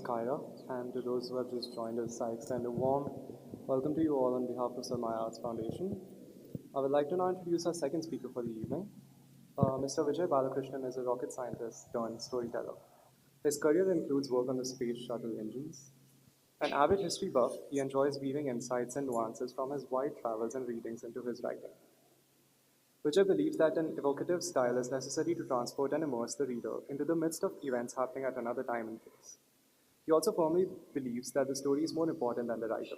Kyra, and to those who have just joined us, I extend a warm welcome to you all on behalf of Sarmaya Arts Foundation. I would like to now introduce our second speaker for the evening. Mr. Vijay Balakrishnan is a rocket scientist turned storyteller. His career includes work on the Space Shuttle engines. An avid history buff, he enjoys weaving insights and nuances from his wide travels and readings into his writing. Vijay believes that an evocative style is necessary to transport and immerse the reader into the midst of events happening at another time and place. He also firmly believes that the story is more important than the writer.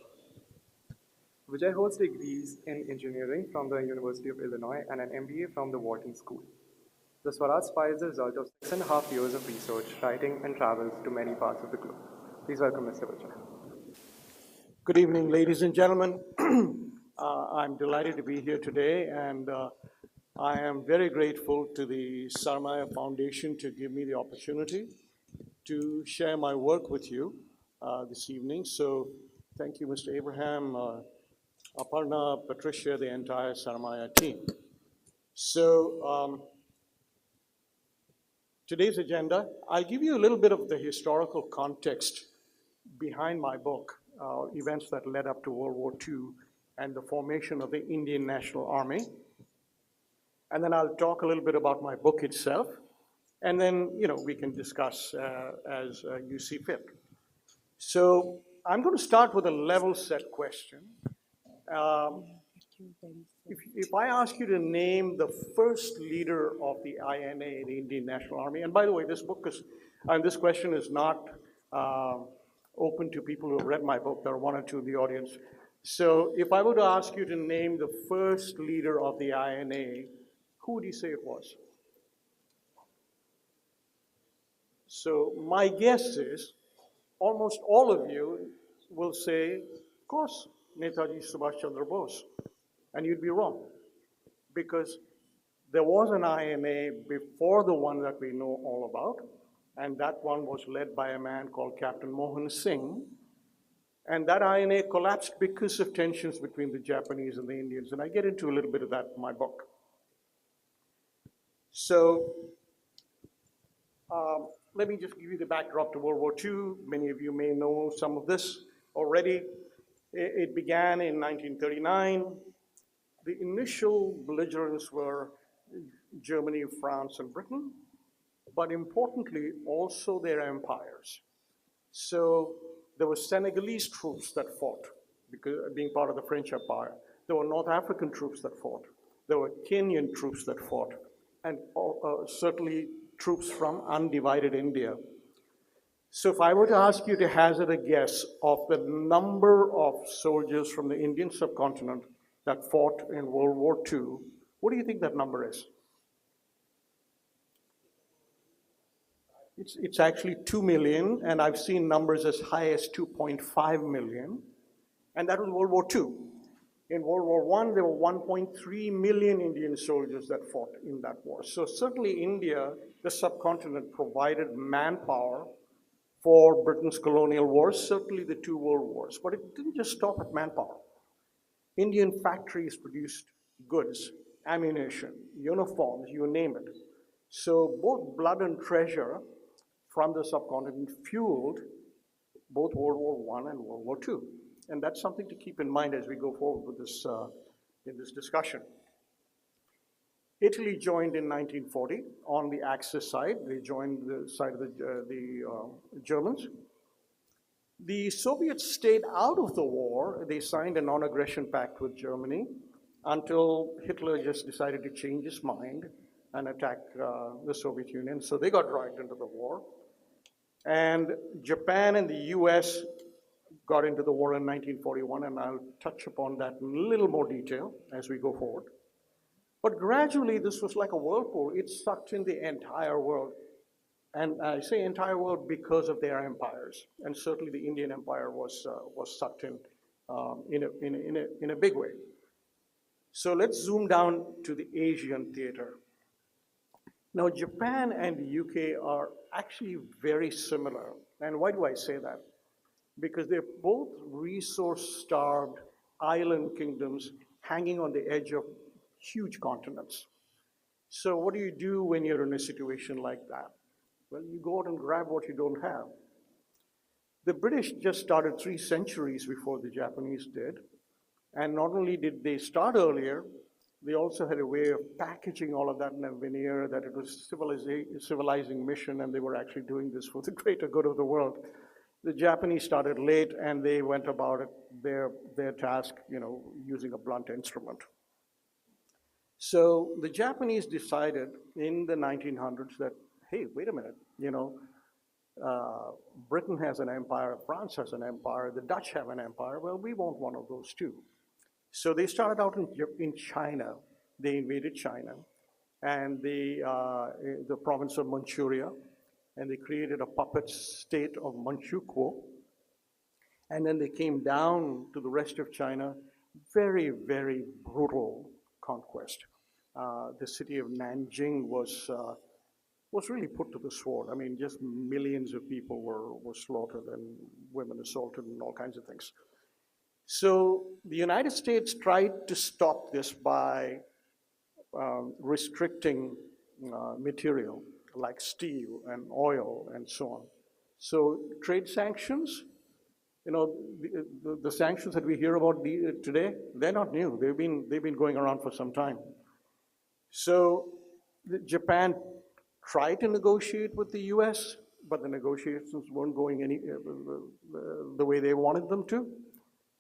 Vijay holds degrees in engineering from the University of Illinois and an MBA from the Wharton School. The Swaraj Spy is the result of 6.5 years of research, writing, and travels to many parts of the globe. Please welcome Mr. Vijay. Good evening, ladies and gentlemen. I'm delighted to be here today, and I am very grateful to the Sarmaya Foundation to give me the opportunity to share my work with you this evening. So thank you, Mr. Abraham, Aparna, Patricia, the entire Sarmaya team. So today's agenda, I'll give you a little bit of the historical context behind my book, events that led up to World War II and the formation of the Indian National Army. And then I'll talk a little bit about my book itself, and then we can discuss as you see fit. So I'm going to start with a level set question. If I ask you to name the first leader of the INA, the Indian National Army, and by the way, this question is not open to people who have read my book. There are one or two in the audience. So if I were to ask you to name the first leader of the INA, who would you say it was? So my guess is almost all of you will say, of course, Netaji Subhash Chandra Bose. And you'd be wrong, because there was an INA before the one that we know all about, and that one was led by a man called Captain Mohan Singh. And that INA collapsed because of tensions between the Japanese and the Indians, and I get into a little bit of that in my book. So let me just give you the backdrop to World War II. Many of you may know some of this already. It began in 1939. The initial belligerents were Germany, France, and Britain, but importantly, also their empires. So there were Senegalese troops that fought, because being part of the French Empire. There were North African troops that fought. There were Kenyan troops that fought, and certainly troops from undivided India. So if I were to ask you to hazard a guess of the number of soldiers from the Indian subcontinent that fought in World War II, what do you think that number is? It's actually 2 million, and I've seen numbers as high as 2.5 million, and that was World War II. In World War I, there were 1.3 million Indian soldiers that fought in that war. So certainly India, the subcontinent, provided manpower for Britain's colonial wars, certainly the two world wars. But it didn't just stop at manpower. Indian factories produced goods, ammunition, uniforms, you name it. So both blood and treasure from the subcontinent fueled both World War I and World War II. And that's something to keep in mind as we go forward with this, in this discussion. Italy joined in 1940 on the Axis side. They joined the side of the Germans. The Soviets stayed out of the war. They signed a non-aggression pact with Germany until Hitler just decided to change his mind and attack the Soviet Union. So they got dragged into the war. And Japan and the US got into the war in 1941, and I'll touch upon that in a little more detail as we go forward. But gradually, this was like a whirlpool. It sucked in the entire world. And I say entire world because of their empires. And certainly the Indian Empire was sucked in a big way. So let's zoom down to the Asian theater. Now, Japan and the UK are actually very similar. And why do I say that? Because they're both resource-starved island kingdoms hanging on the edge of huge continents. So what do you do when you're in a situation like that? Well, you go out and grab what you don't have. The British just started 3 centuries before the Japanese did. And not only did they start earlier, they also had a way of packaging all of that in a veneer that it was a civilizing mission and they were actually doing this for the greater good of the world. The Japanese started late and they went about it, their task, using a blunt instrument. So the Japanese decided in the 1900s that, hey, wait a minute, Britain has an empire, France has an empire, the Dutch have an empire, well, we want one of those too. So they started out in China. They invaded China and the province of Manchuria, and they created a puppet state of Manchukuo. And then they came down to the rest of China, very, very brutal conquest. The city of Nanjing was really put to the sword. I mean, just millions of people were slaughtered and women assaulted and all kinds of things. So the United States tried to stop this by restricting material like steel and oil and so on. So trade sanctions, the sanctions that we hear about today, they're not new. They've been going around for some time. So Japan tried to negotiate with the US, but the negotiations weren't going the way they wanted them to.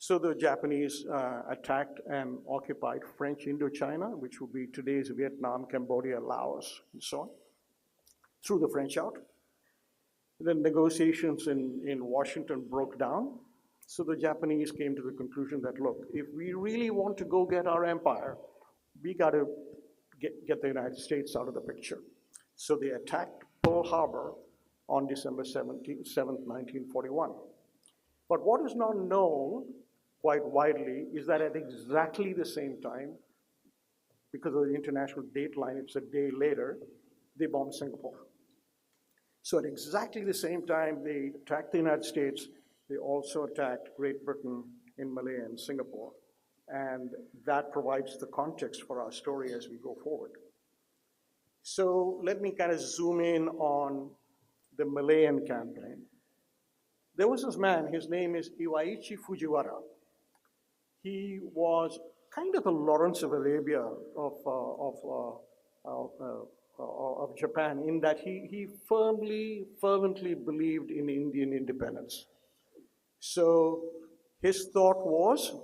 So the Japanese attacked and occupied French Indochina, which would be today's Vietnam, Cambodia, Laos, and so on, threw the French out. Then negotiations in Washington broke down. So the Japanese came to the conclusion that, look, if we really want to go get our empire, we got to get the United States out of the picture. So they attacked Pearl Harbor on December 7th, 1941. But what is not known quite widely is that at exactly the same time, because of the international dateline, it's a day later, they bombed Singapore. So at exactly the same time they attacked the United States, they also attacked Great Britain in Malaya and Singapore. And that provides the context for our story as we go forward. So let me kind of zoom in on the Malayan campaign. There was this man, his name is Iwaichi Fujiwara. He was kind of the Lawrence of Arabia of Japan, in that he fervently believed in Indian independence. So his thought was,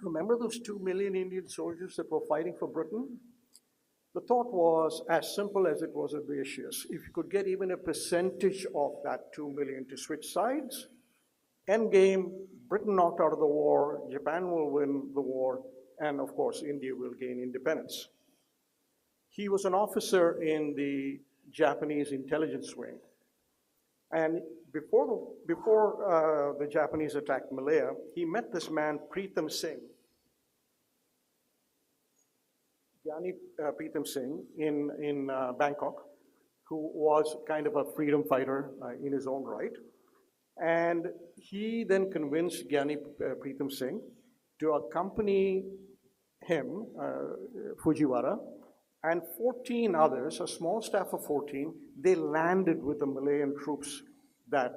remember those 2 million Indian soldiers that were fighting for Britain? The thought was as simple as it was audacious. If you could get even a percentage of that 2 million to switch sides, endgame, Britain knocked out of the war, Japan will win the war, and of course, India will gain independence. He was an officer in the Japanese intelligence wing. And before the Japanese attacked Malaya, he met this man, Pritam Singh. Gyani Pritam Singh in Bangkok, who was kind of a freedom fighter in his own right. And he then convinced Gyani Pritam Singh to accompany him, Fujiwara, and 14 others, a small staff of 14, they landed with the Malayan troops that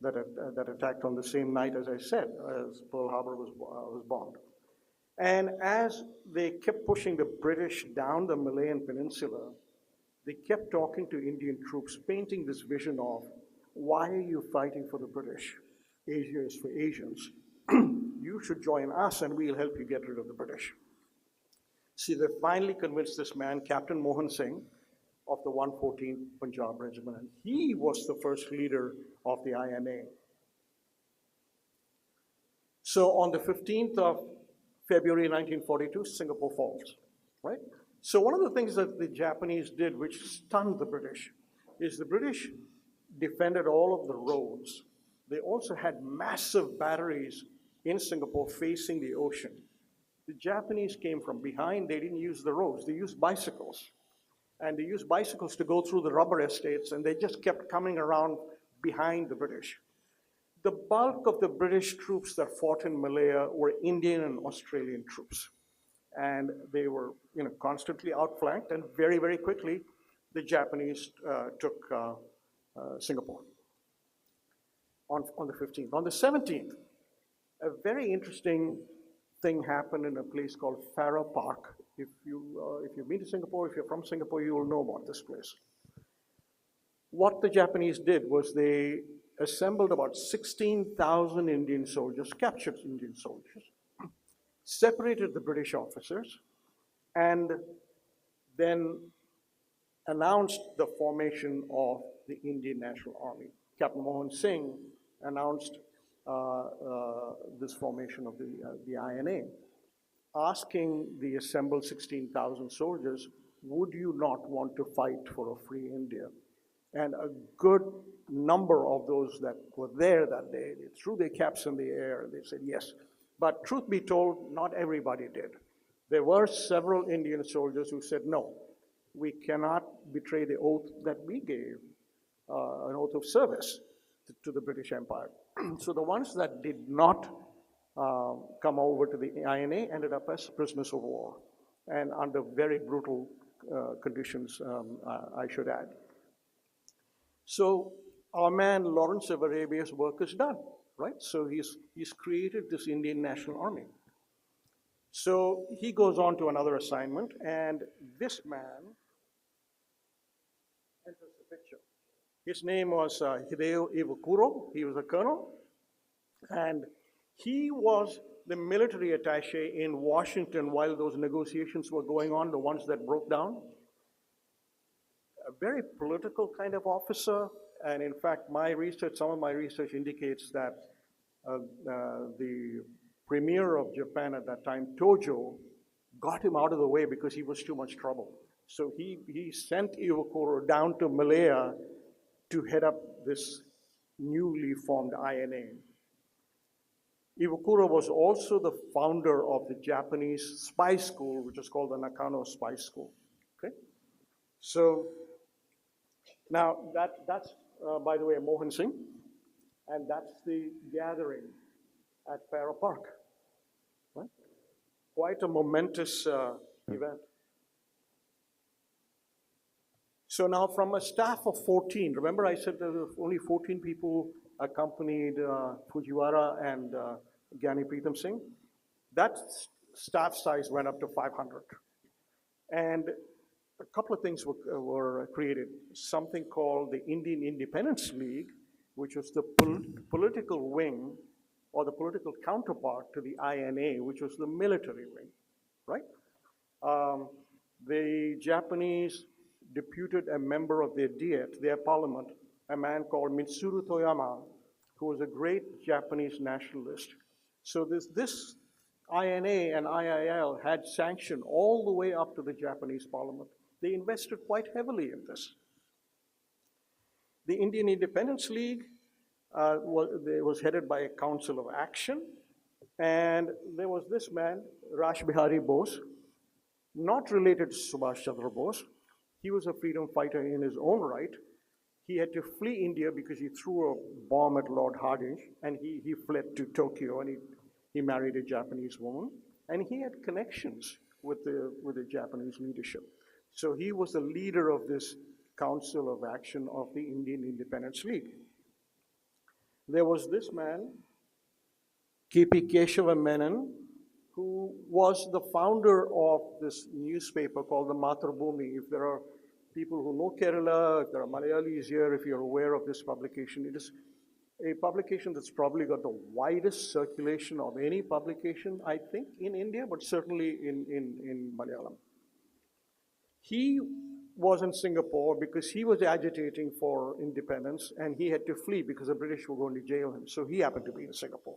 attacked on the same night, as I said, as Pearl Harbor was bombed. And as they kept pushing the British down the Malayan Peninsula, they kept talking to Indian troops, painting this vision of, why are you fighting for the British? Asia is for Asians. You should join us and we'll help you get rid of the British. See, they finally convinced this man, Captain Mohan Singh, of the 114th Punjab Regiment, and he was the first leader of the INA. So on the 15th of February 1942, Singapore falls, right? So one of the things that the Japanese did, which stunned the British, is the British defended all of the roads. They also had massive batteries in Singapore facing the ocean. The Japanese came from behind. They didn't use the roads. They used bicycles. And they used bicycles to go through the rubber estates, and they just kept coming around behind the British. The bulk of the British troops that fought in Malaya were Indian and Australian troops. And they were constantly outflanked, and very, very quickly, the Japanese took Singapore. on the 15th. On the 17th, a very interesting thing happened in a place called Farrer Park. If you've been to Singapore, if you're from Singapore, you will know about this place. What the Japanese did was they assembled about 16,000 Indian soldiers, captured Indian soldiers, separated the British officers, and then announced the formation of the Indian National Army. Captain Mohan Singh announced this formation of the INA, asking the assembled 16,000 soldiers, would you not want to fight for a free India? And a good number of those that were there that day, they threw their caps in the air and they said yes. But truth be told, not everybody did. There were several Indian soldiers who said, no, we cannot betray the oath that we gave, an oath of service to the British Empire. So the ones that did not come over to the INA ended up as prisoners of war, and under very brutal conditions, I should add. So our man Lawrence of Arabia's work is done, right? So he's created this Indian National Army. So he goes on to another assignment, and this man enters the picture. His name was Hideo Iwakuro. He was a colonel, and he was the military attaché in Washington while those negotiations were going on, the ones that broke down. A very political kind of officer, and in fact, some of my research indicates that the premier of Japan at that time, Tojo, got him out of the way because he was too much trouble. So he sent Iwakuro down to Malaya to head up this newly formed INA. Iwakuro was also the founder of the Japanese spy school, which is called the Nakano Spy School. Okay? So now that's by the way, Mohan Singh, and that's the gathering at Farrer Park. Right? Quite a momentous event. So now from a staff of 14, remember I said there were only 14 people accompanied Fujiwara and Gyani Pritam Singh? That staff size went up to 500. And a couple of things were created. Something called the Indian Independence League, which was the political wing or the political counterpart to the INA, which was the military wing, right? The Japanese deputed a member of their Diet, their parliament, a man called Mitsuru Toyama, who was a great Japanese nationalist. So this INA and IIL had sanction all the way up to the Japanese parliament. They invested quite heavily in this. The Indian Independence League was headed by a Council of Action, and there was this man, Rash Bihari Bose, not related to Subhash Chandra Bose. He was a freedom fighter in his own right. He had to flee India because he threw a bomb at Lord Hardinge, and he fled to Tokyo, and he married a Japanese woman, and he had connections with the Japanese leadership. So he was the leader of this Council of Action of the Indian Independence League. There was this man, K.P. Keshava Menon, who was the founder of this newspaper called the Mathrubhumi. If there are people who know Kerala, if there are Malayalis here, if you're aware of this publication, it is a publication that's probably got the widest circulation of any publication, I think, in India, but certainly in Malayalam. He was in Singapore because he was agitating for independence, and he had to flee because the British were going to jail him. So he happened to be in Singapore.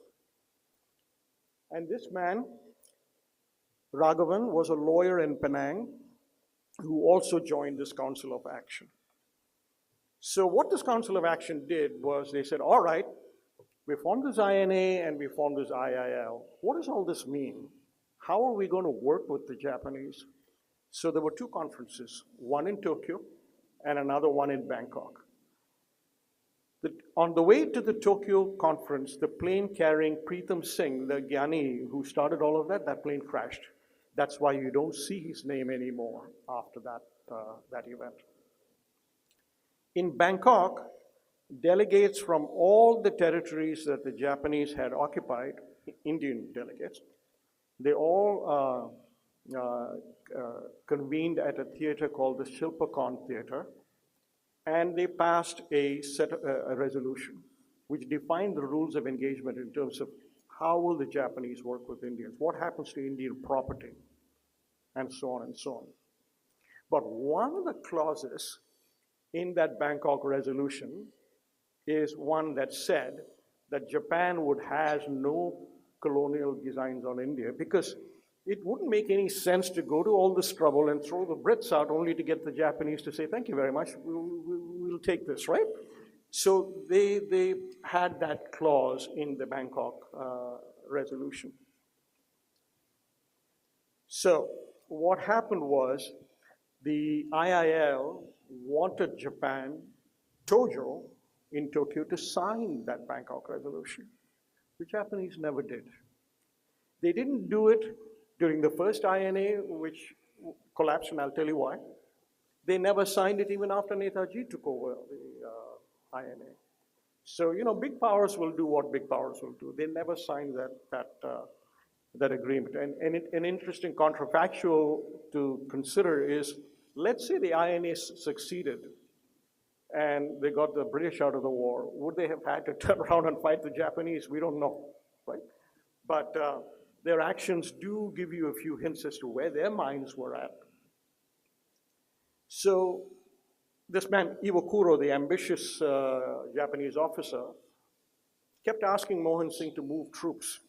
And this man, Raghavan, was a lawyer in Penang who also joined this Council of Action. So what this Council of Action did was they said, all right, we formed this INA and we formed this IIL. What does all this mean? How are we going to work with the Japanese? So there were two conferences, one in Tokyo and another one in Bangkok. On the way to the Tokyo conference, the plane carrying Pritam Singh, the Gyani who started all of that plane crashed. That's why you don't see his name anymore after that event. In Bangkok, delegates from all the territories that the Japanese had occupied, Indian delegates, they all convened at a theater called the Shilpakon Theater, and they passed a resolution which defined the rules of engagement in terms of how will the Japanese work with Indians, what happens to Indian property, and so on and so on. But one of the clauses in that Bangkok resolution is one that said that Japan would have no colonial designs on India because it wouldn't make any sense to go to all this trouble and throw the Brits out only to get the Japanese to say, thank you very much, we'll take this, right? So they had that clause in the Bangkok resolution. So what happened was the IIL wanted Japan, Tojo, in Tokyo to sign that Bangkok resolution. The Japanese never did. They didn't do it during the first INA, which collapsed, and I'll tell you why. They never signed it even after Netaji took over the INA. So, you know, big powers will do what big powers will do. They never signed that agreement. And an interesting counterfactual to consider is, let's say the INA succeeded and they got the British out of the war. Would they have had to turn around and fight the Japanese? We don't know, right? But their actions do give you a few hints as to where their minds were at. So this man, Iwakuro, the ambitious Japanese officer, kept asking Mohan Singh to move troops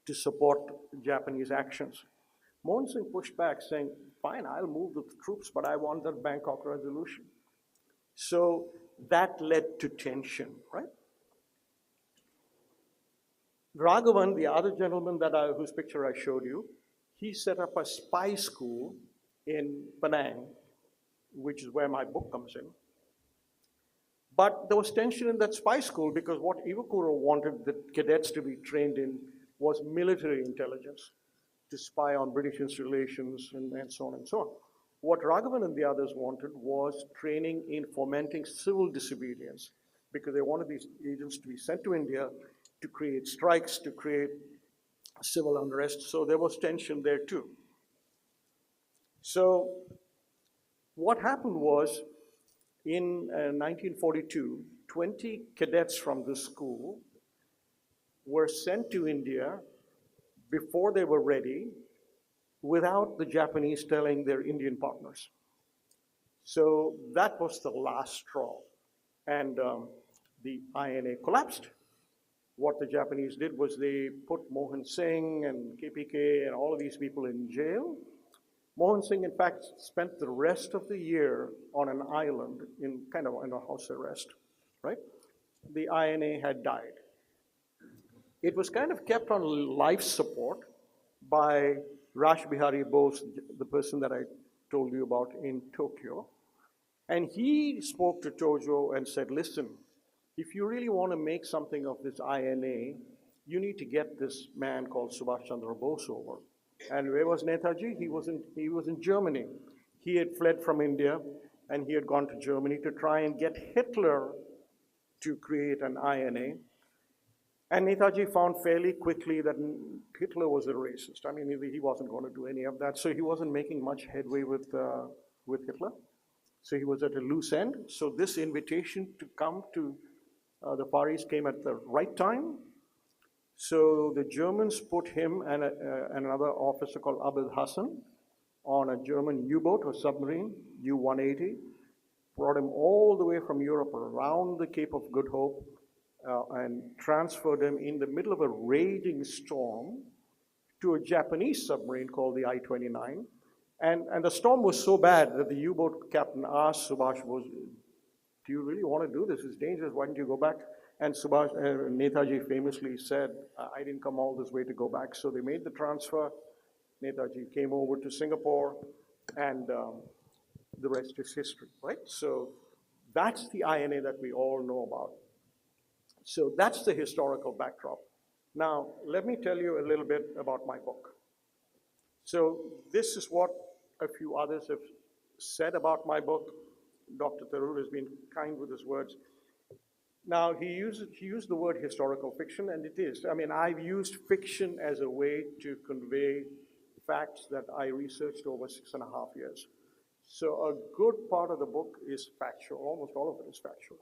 to support Japanese actions. Mohan Singh pushed back, saying, fine, I'll move the troops, but I want that Bangkok resolution. So that led to tension, right? Raghavan, the other gentleman whose picture I showed you, he set up a spy school in Penang, which is where my book comes in. But there was tension in that spy school because what Iwakuro wanted the cadets to be trained in was military intelligence, to spy on British installations and so on and so on. What Raghavan and the others wanted was training in fomenting civil disobedience because they wanted these agents to be sent to India to create strikes, to create civil unrest. So there was tension there too. So what happened was in 1942, 20 cadets from this school were sent to India before they were ready, without the Japanese telling their Indian partners. So that was the last straw. And the INA collapsed. What the Japanese did was they put Mohan Singh and KPK and all of these people in jail. Mohan Singh, in fact, spent the rest of the year on an island in kind of in a house arrest, right? The INA had died. It was kind of kept on life support by Rash Bihari Bose, the person that I told you about in Tokyo. And he spoke to Tojo and said, listen, if you really want to make something of this INA, you need to get this man called Subhash Chandra Bose over. And where was Netaji? He was in Germany. He had fled from India, and he had gone to Germany to try and get Hitler to create an INA. And Netaji found fairly quickly that Hitler was a racist. I mean, he wasn't going to do any of that, so he wasn't making much headway with Hitler. So he was at a loose end. So this invitation to come to the Far East came at the right time. So the Germans put him and another officer called Abid Hassan on a German U-boat or submarine, U-180, brought him all the way from Europe around the Cape of Good Hope, and transferred him in the middle of a raging storm to a Japanese submarine called the I-29. And the storm was so bad that the U-boat captain asked Subhash, do you really want to do this? It's dangerous, why don't you go back? And Netaji famously said, I didn't come all this way to go back. So they made the transfer. Netaji came over to Singapore, and the rest is history, right? So that's the INA that we all know about. So that's the historical backdrop. Now, let me tell you a little bit about my book. So this is what a few others have said about my book. Dr. Tharoor has been kind with his words. Now, he used the word historical fiction, and it is. I mean, I've used fiction as a way to convey facts that I researched over 6.5 years. So a good part of the book is factual, almost all of it is factual.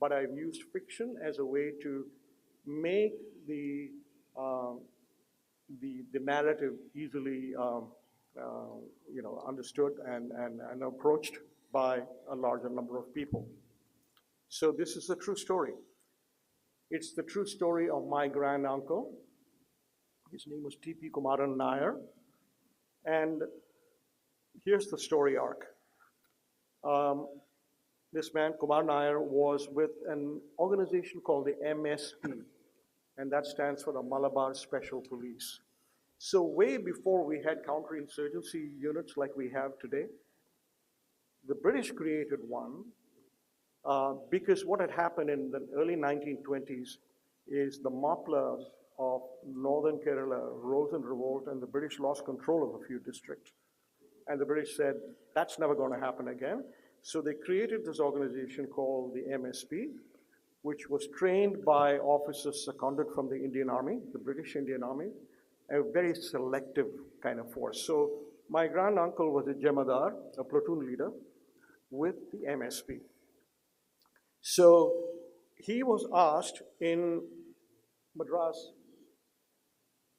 But I've used fiction as a way to make the narrative easily understood and approached by a larger number of people. So this is a true story. It's the true story of my granduncle. His name was T.P. Kumaran Nair. And here's the story arc. This man, Kumar Nair, was with an organization called the MSP, and that stands for the Malabar Special Police. So way before we had counterinsurgency units like we have today, the British created one because what had happened in the early 1920s is the Maplas of northern Kerala rose in revolt and the British lost control of a few districts. And the British said, that's never going to happen again. So they created this organization called the MSP, which was trained by officers seconded from the Indian Army, the British Indian Army, a very selective kind of force. So my granduncle was a Jemadar, a platoon leader, with the MSP. So he was asked in Madras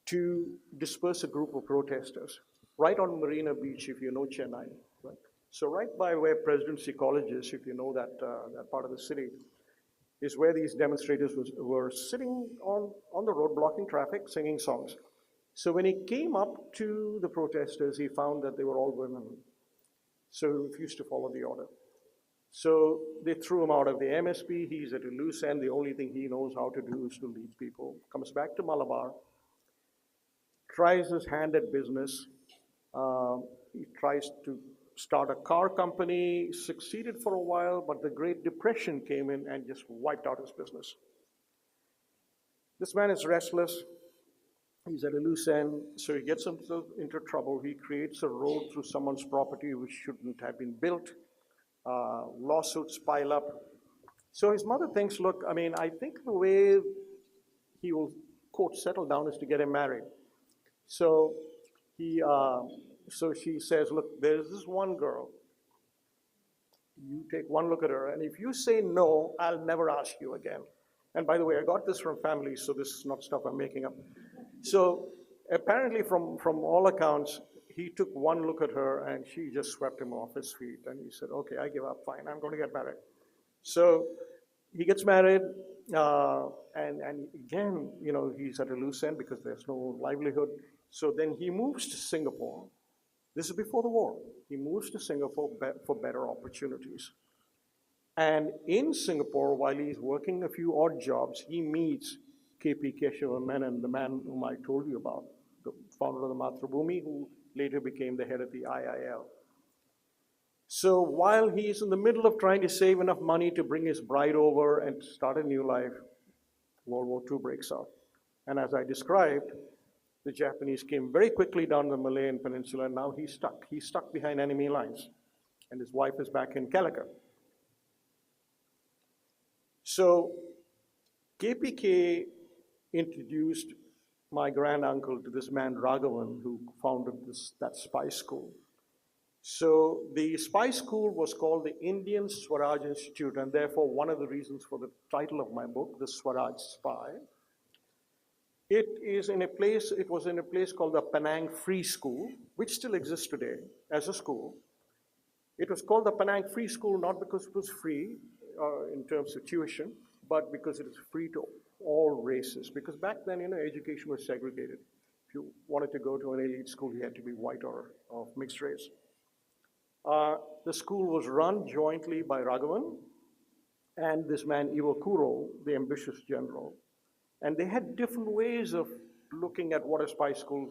to disperse a group of protesters right on Marina Beach, if you know Chennai. Right? So right by where Presidency College is, if you know that part of the city, is where these demonstrators were sitting on the road, blocking traffic, singing songs. So when he came up to the protesters, he found that they were all women. So he refused to follow the order. So they threw him out of the MSP. He's at a loose end. The only thing he knows how to do is to lead people. Comes back to Malabar, tries his hand at business. He tries to start a car company, succeeded for a while, but the Great Depression came in and just wiped out his business. This man is restless. He's at a loose end, so he gets himself into trouble. He creates a road through someone's property which shouldn't have been built. Lawsuits pile up. So his mother thinks, look, I mean, I think the way he will, quote, settle down is to get him married. So she says, look, there's this one girl. You take one look at her, and if you say no, I'll never ask you again. And by the way, I got this from family, so this is not stuff I'm making up. So apparently, from all accounts, he took one look at her, and she just swept him off his feet. And he said, okay, I give up, fine, I'm going to get married. So he gets married, and again, he's at a loose end because there's no livelihood. So then he moves to Singapore. This is before the war. He moves to Singapore for better opportunities. And in Singapore, while he's working a few odd jobs, he meets K.P. Keshava Menon, the man whom I told you about, the founder of the Mathrubhumi, who later became the head of the IIL. So while he's in the middle of trying to save enough money to bring his bride over and start a new life, World War II breaks out. And as I described, the Japanese came very quickly down the Malayan Peninsula, and now he's stuck. He's stuck behind enemy lines, and his wife is back in Calicut. So KPK introduced my granduncle to this man, Raghavan, who founded that spy school. So the spy school was called the Indian Swaraj Institute, and therefore one of the reasons for the title of my book, The Swaraj Spy. It was in a place called the Penang Free School, which still exists today as a school. It was called the Penang Free School not because it was free in terms of tuition, but because it was free to all races. Because back then, education was segregated. If you wanted to go to an elite school, you had to be white or of mixed race. The school was run jointly by Raghavan and this man, Ivo Kuro, the ambitious general. And they had different ways of looking at what a spy school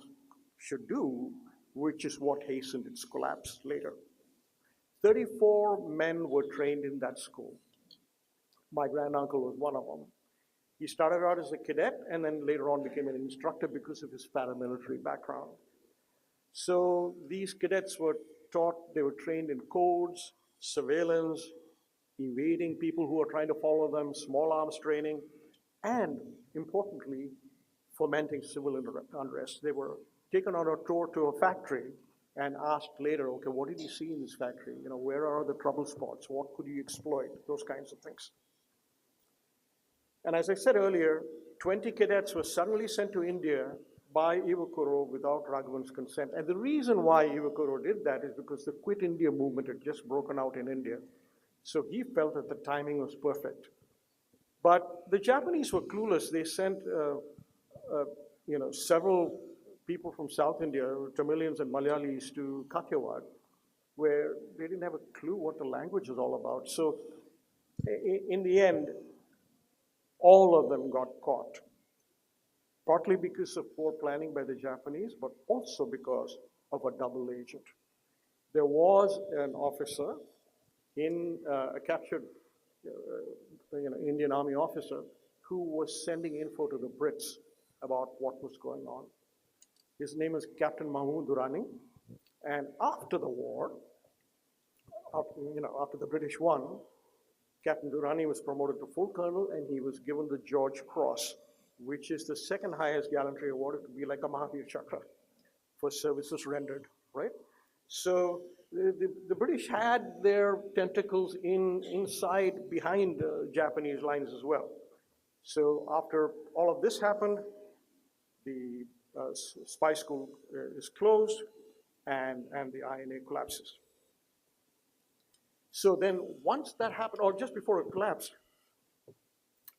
should do, which is what hastened its collapse later. 34 men were trained in that school. My granduncle was one of them. He started out as a cadet and then later on became an instructor because of his paramilitary background. So these cadets were taught, they were trained in codes, surveillance, evading people who are trying to follow them, small arms training, and importantly, fomenting civil unrest. They were taken on a tour to a factory and asked later, okay, what did you see in this factory? You know, where are the trouble spots? What could you exploit? Those kinds of things. And as I said earlier, 20 cadets were suddenly sent to India by Ivakuro without Raghavan's consent. And the reason why Ivakuro did that is because the Quit India movement had just broken out in India. So he felt that the timing was perfect. But the Japanese were clueless. They sent several people from South India, Tamilians and Malayalis, to Kathiawad, where they didn't have a clue what the language was all about. So in the end, all of them got caught, partly because of poor planning by the Japanese, but also because of a double agent. There was an officer a captured Indian Army officer who was sending info to the Brits about what was going on. His name is Captain Mahmood Durrani, and after the war, after the British won, Captain Durrani was promoted to full colonel, and he was given the George Cross, which is the second highest gallantry award. It would be like a Mahavir Chakra for services rendered, right? So the British had their tentacles inside, behind Japanese lines as well. So after all of this happened, the spy school is closed, and the INA collapses. So then once that happened, or just before it collapsed,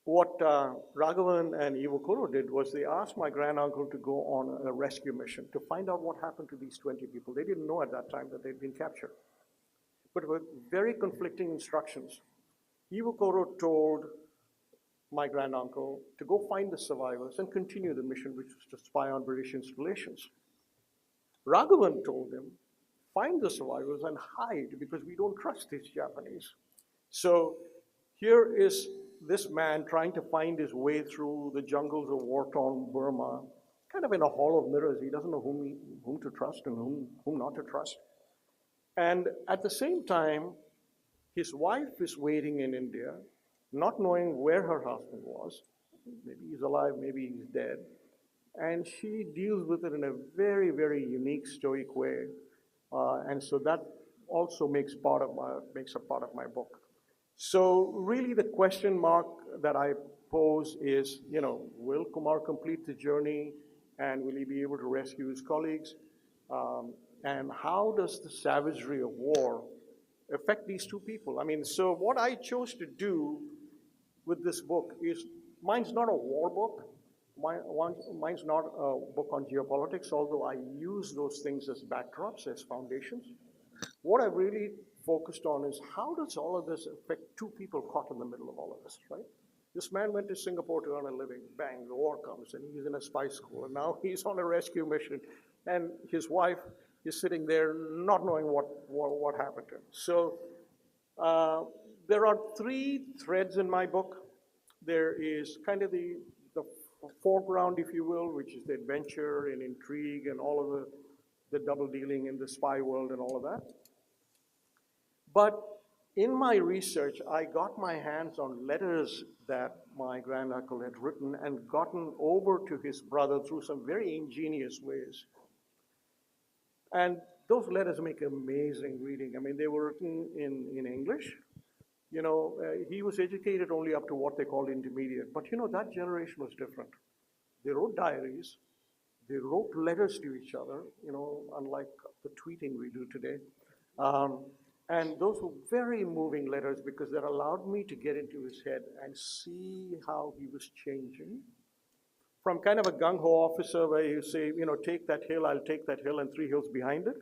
what Raghavan and Ivakuro did was they asked my granduncle to go on a rescue mission to find out what happened to these 20 people. They didn't know at that time that they'd been captured. But with very conflicting instructions, Ivakuro told my granduncle to go find the survivors and continue the mission, which was to spy on British installations. Raghavan told him, find the survivors and hide, because we don't trust these Japanese. So here is this man trying to find his way through the jungles of war-torn Burma, kind of in a hall of mirrors. He doesn't know whom to trust and whom not to trust. And at the same time, his wife is waiting in India, not knowing where her husband was. Maybe he's alive, maybe he's dead. And she deals with it in a very, very unique, stoic way. And so that also makes a part of my book. So really the question mark that I pose is, will Kumar complete the journey, and will he be able to rescue his colleagues? And how does the savagery of war affect these two people? I mean, so what I chose to do with this book is, mine's not a war book. Mine's not a book on geopolitics, although I use those things as backdrops, as foundations. What I really focused on is, how does all of this affect two people caught in the middle of all of this, right? This man went to Singapore to earn a living. Bang, the war comes, and he's in a spy school, and now he's on a rescue mission, and his wife is sitting there not knowing what happened to him. So there are three threads in my book. There is kind of the foreground, if you will, which is the adventure and intrigue and all of the double dealing in the spy world and all of that. But in my research, I got my hands on letters that my granduncle had written and gotten over to his brother through some very ingenious ways. And those letters make amazing reading. I mean, they were written in English. He was educated only up to what they called intermediate. But that generation was different. They wrote diaries. They wrote letters to each other, unlike the tweeting we do today. And those were very moving letters, because that allowed me to get into his head and see how he was changing. From kind of a gung-ho officer where you say, take that hill, I'll take that hill, and 3 hills behind it,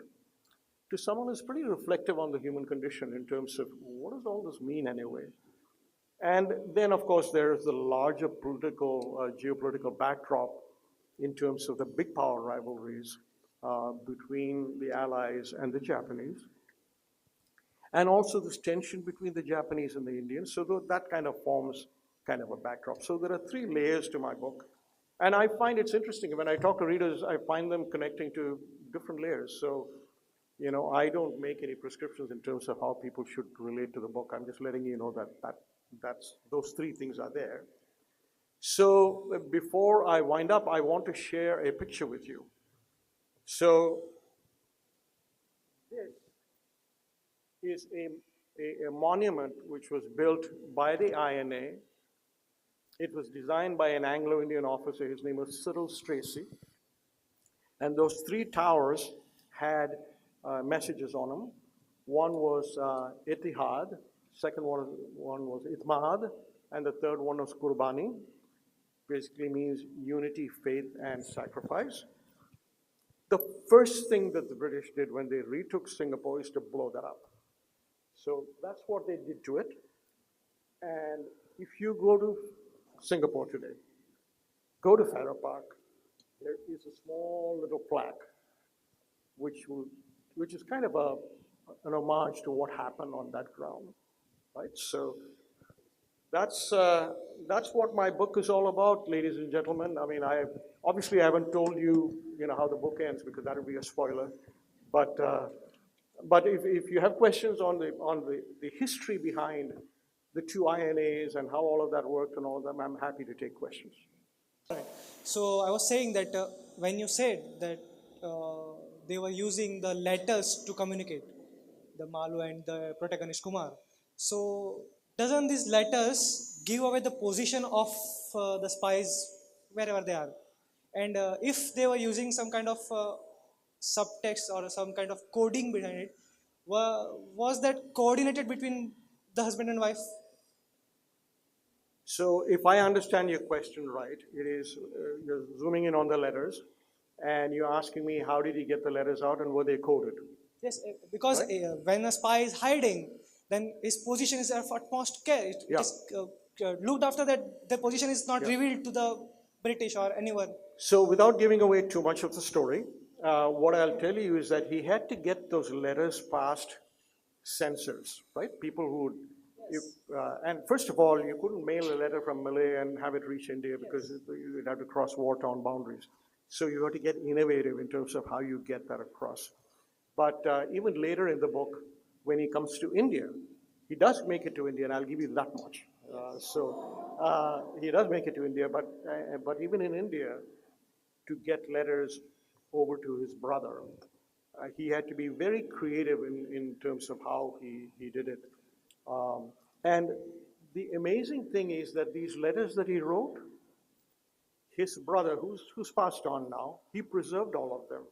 to someone who's pretty reflective on the human condition in terms of, what does all this mean anyway? And then, of course, there's the larger geopolitical backdrop in terms of the big power rivalries between the Allies and the Japanese. And also this tension between the Japanese and the Indians. So that kind of forms kind of a backdrop. So there are 3 layers to my book. And I find it's interesting. When I talk to readers, I find them connecting to different layers. So I don't make any prescriptions in terms of how people should relate to the book. I'm just letting you know that's those three things are there. So before I wind up, I want to share a picture with you. So this is a monument which was built by the INA. It was designed by an Anglo-Indian officer. His name was Cyril Stracey. And those three towers had messages on them. One was Ittihad, second one was Itmad, and the third one was Qurbani. Basically means unity, faith, and sacrifice. The first thing that the British did when they retook Singapore is to blow that up. So that's what they did to it. And if you go to Singapore today, go to Farrer Park, there is a small little plaque which is kind of an homage to what happened on that ground, right? So that's what my book is all about, ladies and gentlemen. I mean, obviously I haven't told you, how the book ends because that would be a spoiler. But if you have questions on the history behind the two INAs and how all of that worked and all of them, I'm happy to take questions. Right. So I was saying that when you said that they were using the letters to communicate, the Malu and the protagonist Kumar. So doesn't these letters give away the position of the spies wherever they are? And if they were using some kind of subtext or some kind of coding behind it, was that coordinated between the husband and wife? So if I understand your question right, it is you're zooming in on the letters, and you're asking me how did he get the letters out and were they coded? Yes, because right? When a spy is hiding, then his position is of utmost care. It is looked after that the position is not revealed to the British or anyone. So without giving away too much of the story, what I'll tell you is that he had to get those letters past censors, right? People who and first of all, you couldn't mail a letter from Malay and have it reach India because you'd have to cross war-torn boundaries. So you have to get innovative in terms of how you get that across. But even later in the book, when he comes to India, he does make it to India, and I'll give you that much. He does make it to India, but even in India, to get letters over to his brother, he had to be very creative in terms of how he did it. And the amazing thing is that these letters that he wrote, his brother, who's passed on now, he preserved all of them.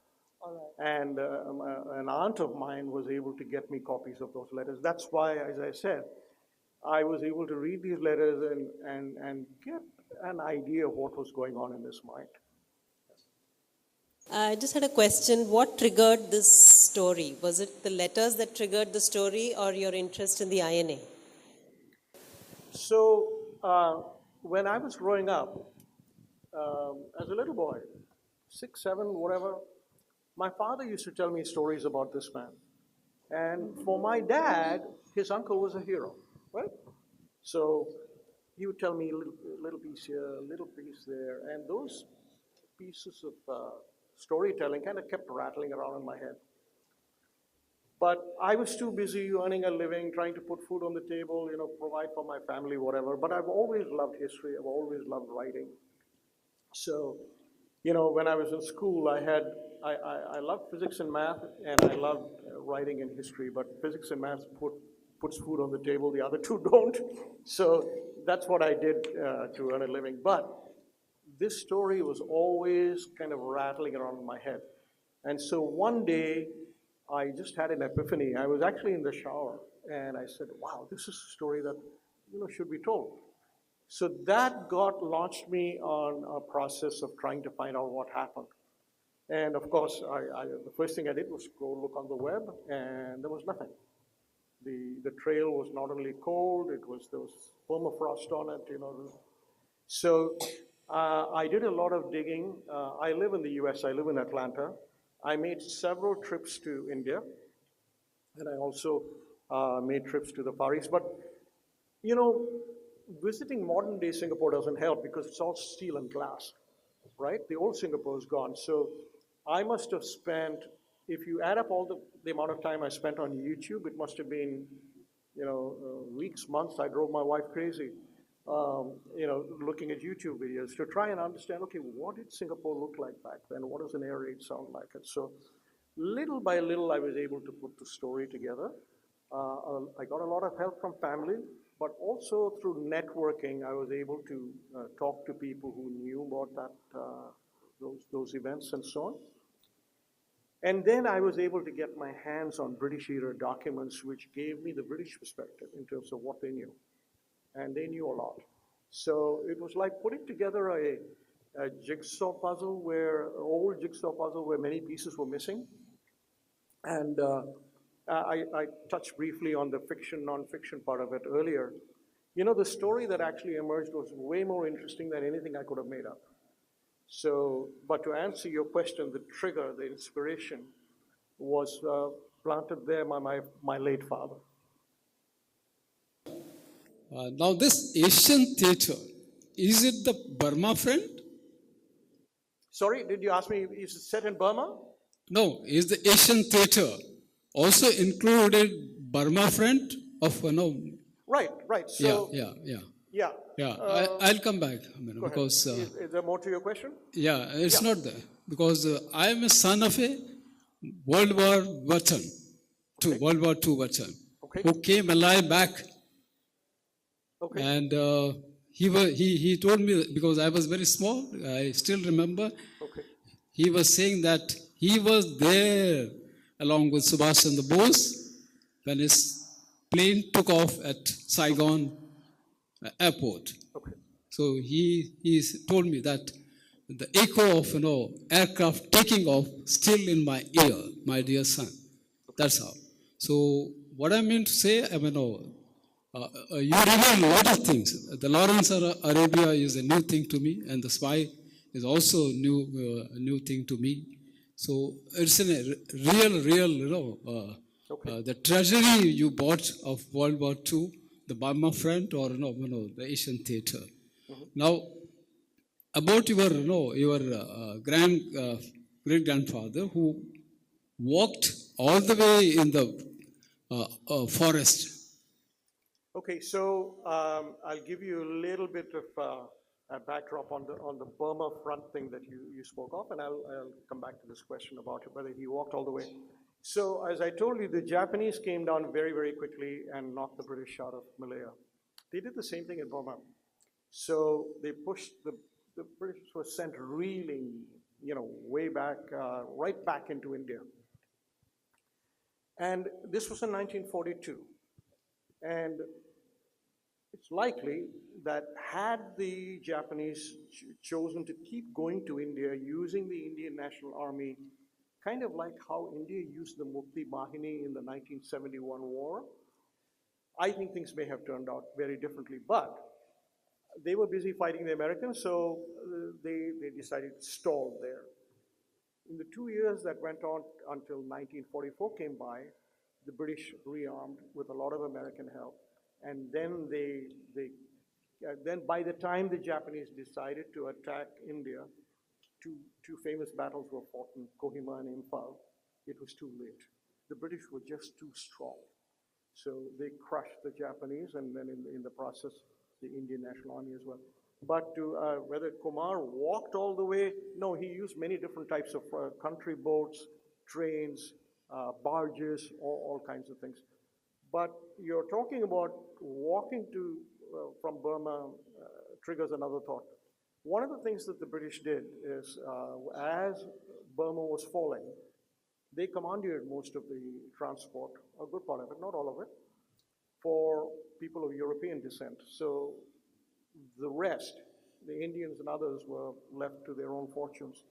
All right. And an aunt of mine was able to get me copies of those letters. That's why, as I said, I was able to read these letters and get an idea of what was going on in his mind. I just had a question. What triggered this story? Was it the letters that triggered the story or your interest in the INA? So when I was growing up, as a little boy, 6, 7, whatever, my father used to tell me stories about this man. And for my dad, his uncle was a hero, right? So he would tell me a little piece here, a little piece there, and those pieces of storytelling kind of kept rattling around in my head. But I was too busy earning a living, trying to put food on the table, provide for my family, whatever. But I've always loved history. I've always loved writing. So, when I was in school, I loved physics and math, and I loved writing and history. But physics and math puts food on the table. The other two don't. So that's what I did to earn a living. But this story was always kind of rattling around in my head. And so one day, I just had an epiphany. I was actually in the shower, and I said, wow, this is a story that, should be told. So that launched me on a process of trying to find out what happened. And of course, the first thing I did was go look on the web, and there was nothing. The trail was not only cold, there was permafrost on it, So I did a lot of digging. I live in the US, I live in Atlanta. I made several trips to India, and I also made trips to the Far East. But, visiting modern day Singapore doesn't help because it's all steel and glass, right? The old Singapore is gone. So I must have spent if you add up all the amount of time I spent on YouTube, it must have been, weeks, months. I drove my wife crazy, looking at YouTube videos to try and understand, okay, what did Singapore look like back then? What does an air raid sound like? And so little by little, I was able to put the story together. I got a lot of help from family, but also through networking, I was able to talk to people who knew about those events and so on. And then I was able to get my hands on British era documents, which gave me the British perspective in terms of what they knew. And they knew a lot. So it was like putting together a old jigsaw puzzle where many pieces were missing. And I touched briefly on the fiction, non-fiction part of it earlier. The story that actually emerged was way more interesting than anything I could have made up. So, but to answer your question, the trigger, the inspiration was planted there by my late father. Now this Asian theatre, is it the Burma friend? Sorry, did you ask me, is it set in Burma? No, is the Asian theatre also included Burma friend of, Right. So, Yeah, I'll come back because is there more to your question? it's not there because I am a son of a World War II veteran who came alive back, and he told me, because I was very small, I still remember. He was saying that he was there along with Subhash Chandra Bose when his plane took off at Saigon airport. So he told me that the echo of aircraft taking off still in my ear, my dear son. That's how. So what I mean to say, you reveal a lot of things. The Lawrence Arabia is a new thing to me, and the Spy is also a new thing to me. So it's a real, the treasury you bought of World War II, the Burma front, or the Asian theatre. Now, about your great grandfather who walked all the way in the forest. Okay, so I'll give you a little bit of a backdrop on the Burma front thing that you spoke of, and I'll come back to this question about whether he walked all the way. So as I told you, the Japanese came down very, very quickly and knocked the British out of Malaya. They did the same thing in Burma. So they pushed, the British were sent reeling, way back, right back into India. And this was in 1942. And it's likely that had the Japanese chosen to keep going to India using the Indian National Army, kind of like how India used the Mukti Bahini in the 1971 war, I think things may have turned out very differently. But they were busy fighting the Americans, so they decided to stall there. In the 2 years that went on until 1944 came by, the British rearmed with a lot of American help. And then then by the time the Japanese decided to attack India, two famous battles were fought in Kohima and Imphal. It was too late. The British were just too strong. So they crushed the Japanese, and then in the process, the Indian National Army as well. But whether Kumar walked all the way, no, he used many different types of country boats, trains, barges, all kinds of things. But you're talking about walking from Burma triggers another thought. One of the things that the British did is, as Burma was falling, they commandeered most of the transport, a good part of it, not all of it, for people of European descent. So the rest, the Indians and others, were left to their own fortunes.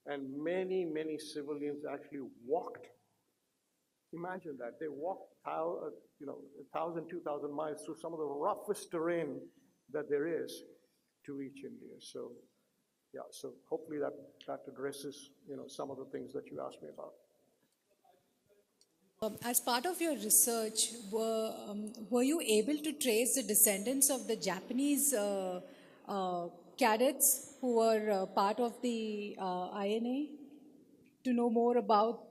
And many, many civilians actually walked. Imagine that. They walked 1,000, 2,000 miles through some of the roughest terrain that there is to reach India. So, yeah, so hopefully that addresses, some of the things that you asked me about. As part of your research, were you able to trace the descendants of the Japanese cadets who were part of the INA to know more about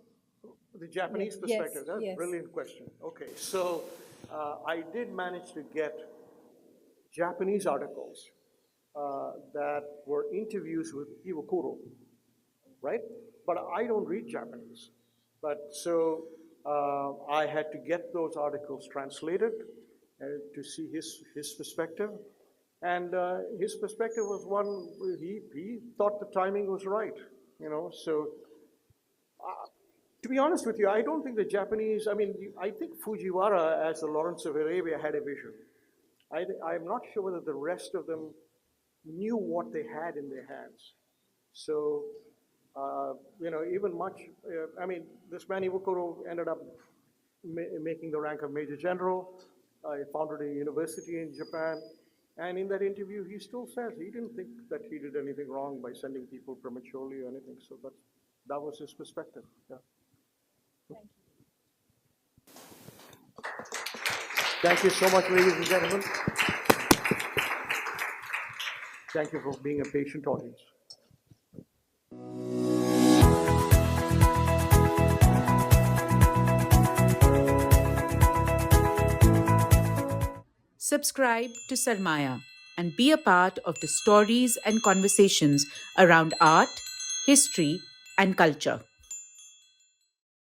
The Japanese Yes, perspective, that's a yes. brilliant question. Okay, so I did manage to get Japanese articles that were interviews with Iwakuro, right? But I don't read Japanese. But so I had to get those articles translated to see his perspective. And his perspective was one, he thought the timing was right, you know, so to be honest with you, I don't think the Japanese, I mean, I think Fujiwara as the Lawrence of Arabia had a vision. I'm not sure whether the rest of them knew what they had in their hands. So, you know, even much, I mean, this man Iwakuro ended up making the rank of Major General. He founded a university in Japan. And in that interview, he still says he didn't think that he did anything wrong by sending people prematurely or anything. So that was his perspective. Yeah. Thank you so much, ladies and gentlemen. Thank you for being a patient audience. Subscribe to Sarmaya and be a part of the stories and conversations around art, history, and culture.